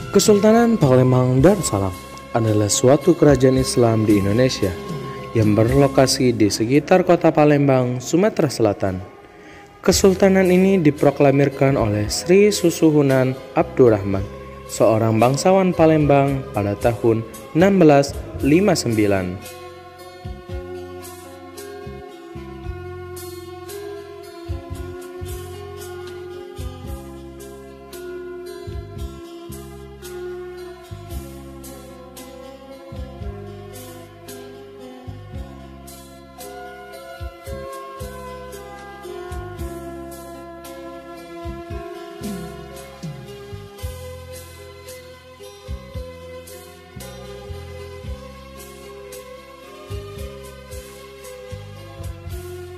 Kesultanan Palembang Darussalam adalah suatu kerajaan Islam di Indonesia yang berlokasi di sekitar kota Palembang, Sumatera Selatan. Kesultanan ini diproklamirkan oleh Sri Susuhunan Abdurrahman, seorang bangsawan Palembang pada tahun 1659.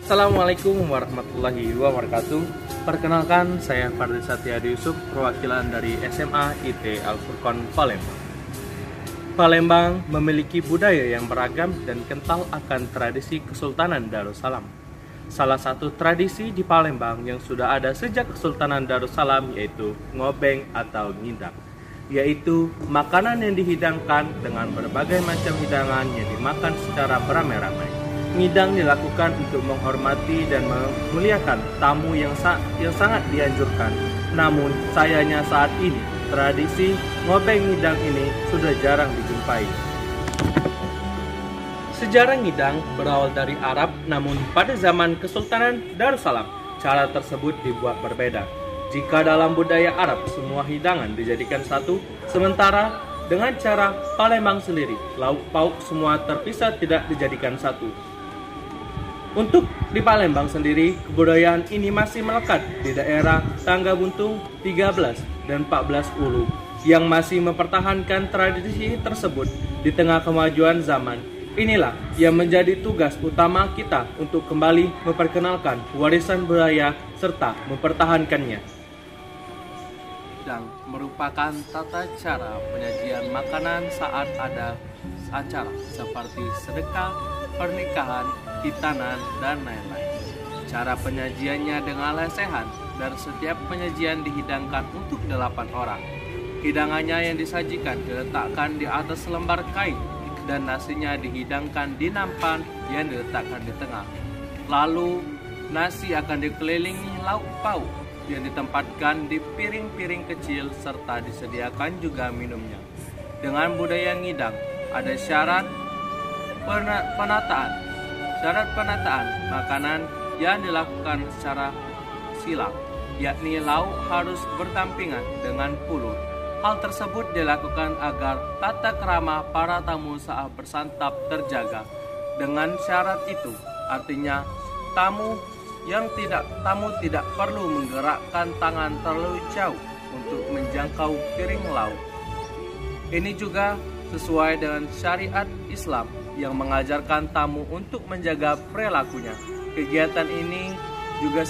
Assalamualaikum warahmatullahi wabarakatuh. Perkenalkan, saya Fardil Satyadi Yusuf, perwakilan dari SMA IT Al-Furqon Palembang. Palembang memiliki budaya yang beragam dan kental akan tradisi Kesultanan Darussalam. Salah satu tradisi di Palembang yang sudah ada sejak Kesultanan Darussalam yaitu ngobeng atau ngidang, yaitu makanan yang dihidangkan dengan berbagai macam hidangan yang dimakan secara beramai-ramai. Ngidang dilakukan untuk menghormati dan memuliakan tamu yang sangat dianjurkan. Namun sayangnya saat ini tradisi ngobeng ngidang ini sudah jarang dijumpai. Sejarah ngidang berawal dari Arab, namun pada zaman Kesultanan Darussalam cara tersebut dibuat berbeda. Jika dalam budaya Arab semua hidangan dijadikan satu, sementara dengan cara Palembang sendiri lauk pauk semua terpisah tidak dijadikan satu. Untuk di Palembang sendiri, kebudayaan ini masih melekat di daerah Tangga Buntung 13 dan 14 Ulu yang masih mempertahankan tradisi tersebut di tengah kemajuan zaman. Inilah yang menjadi tugas utama kita untuk kembali memperkenalkan warisan budaya serta mempertahankannya. Dan merupakan tata cara penyajian makanan saat ada acara seperti sedekah, pernikahan, hitanan, dan lain-lain. Cara penyajiannya dengan lesehan dan setiap penyajian dihidangkan untuk 8 orang. Hidangannya yang disajikan diletakkan di atas lembar kain dan nasinya dihidangkan di nampan yang diletakkan di tengah. Lalu nasi akan dikelilingi lauk pauk yang ditempatkan di piring-piring kecil serta disediakan juga minumnya. Dengan budaya ngidang ada syarat penataan makanan yang dilakukan secara silang, yakni lauk harus berdampingan dengan pulut. Hal tersebut dilakukan agar tata krama para tamu saat bersantap terjaga. Dengan syarat itu, artinya tamu tidak perlu menggerakkan tangan terlalu jauh untuk menjangkau piring lauk. Ini juga sesuai dengan syariat Islam yang mengajarkan tamu untuk menjaga perilakunya. Kegiatan ini juga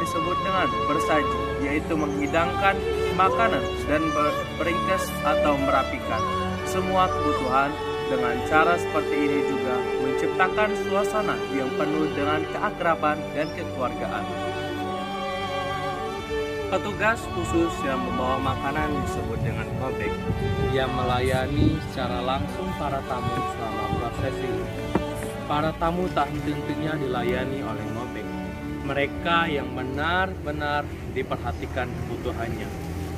disebut dengan bersaji, yaitu menghidangkan makanan dan beringkes atau merapikan semua kebutuhan. Dengan cara seperti ini juga menciptakan suasana yang penuh dengan keakraban dan kekeluargaan. Petugas khusus yang membawa makanan disebut dengan ngobeng, yang melayani secara langsung para tamu selama prosesi. Para tamu tak henti-hentinya dilayani oleh ngobeng. Mereka yang benar-benar diperhatikan kebutuhannya.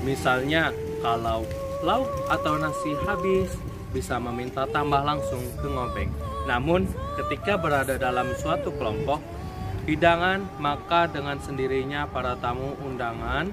Misalnya, kalau lauk atau nasi habis, bisa meminta tambah langsung ke ngobeng. Namun, ketika berada dalam suatu kelompok hidangan, maka dengan sendirinya para tamu undangan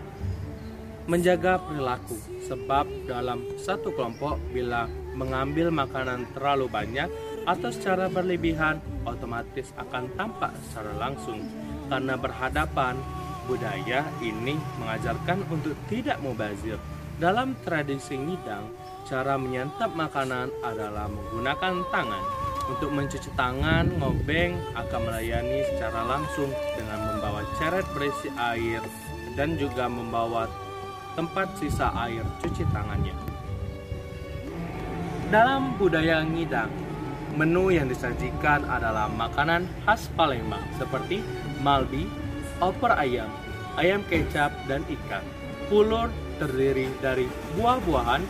menjaga perilaku. Sebab dalam satu kelompok bila mengambil makanan terlalu banyak atau secara berlebihan, otomatis akan tampak secara langsung. Karena berhadapan, budaya ini mengajarkan untuk tidak mubazir. Dalam tradisi ngidang, cara menyantap makanan adalah menggunakan tangan. Untuk mencuci tangan, ngobeng akan melayani secara langsung dengan membawa ceret berisi air dan juga membawa tempat sisa air cuci tangannya. Dalam budaya ngidang, menu yang disajikan adalah makanan khas Palembang seperti malbi, opor ayam, ayam kecap, dan ikan. Pulur terdiri dari buah-buahan,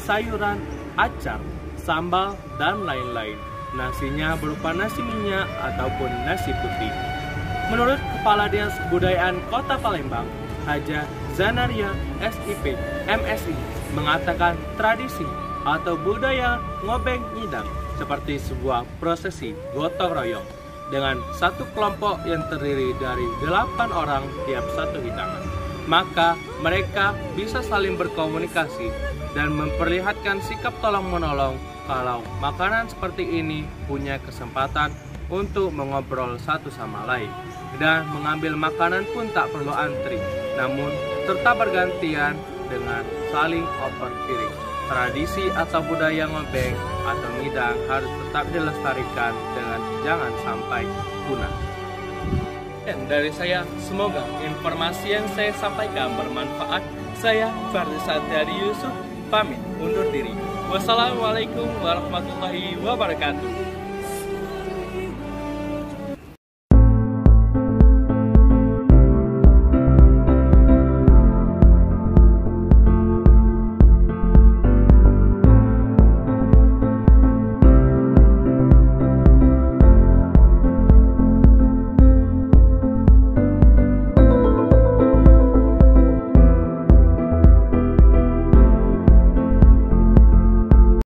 sayuran, acar, sambal, dan lain-lain. Nasinya berupa nasi minyak ataupun nasi putih. Menurut Kepala Dinas Kebudayaan Kota Palembang, Haja Zanaria SIP MSI, mengatakan tradisi atau budaya ngobeng nyidang seperti sebuah prosesi gotong royong dengan satu kelompok yang terdiri dari 8 orang tiap satu hidangan. Maka mereka bisa saling berkomunikasi dan memperlihatkan sikap tolong-menolong kalau makanan seperti ini punya kesempatan untuk mengobrol satu sama lain. Dan mengambil makanan pun tak perlu antri, namun serta bergantian dengan saling oper piring. Tradisi atau budaya ngobeng atau ngidang harus tetap dilestarikan dengan jangan sampai punah. Dan dari saya, semoga informasi yang saya sampaikan bermanfaat. Saya Fardi Satyadi Yusuf, pamit undur diri. Wassalamualaikum warahmatullahi wabarakatuh.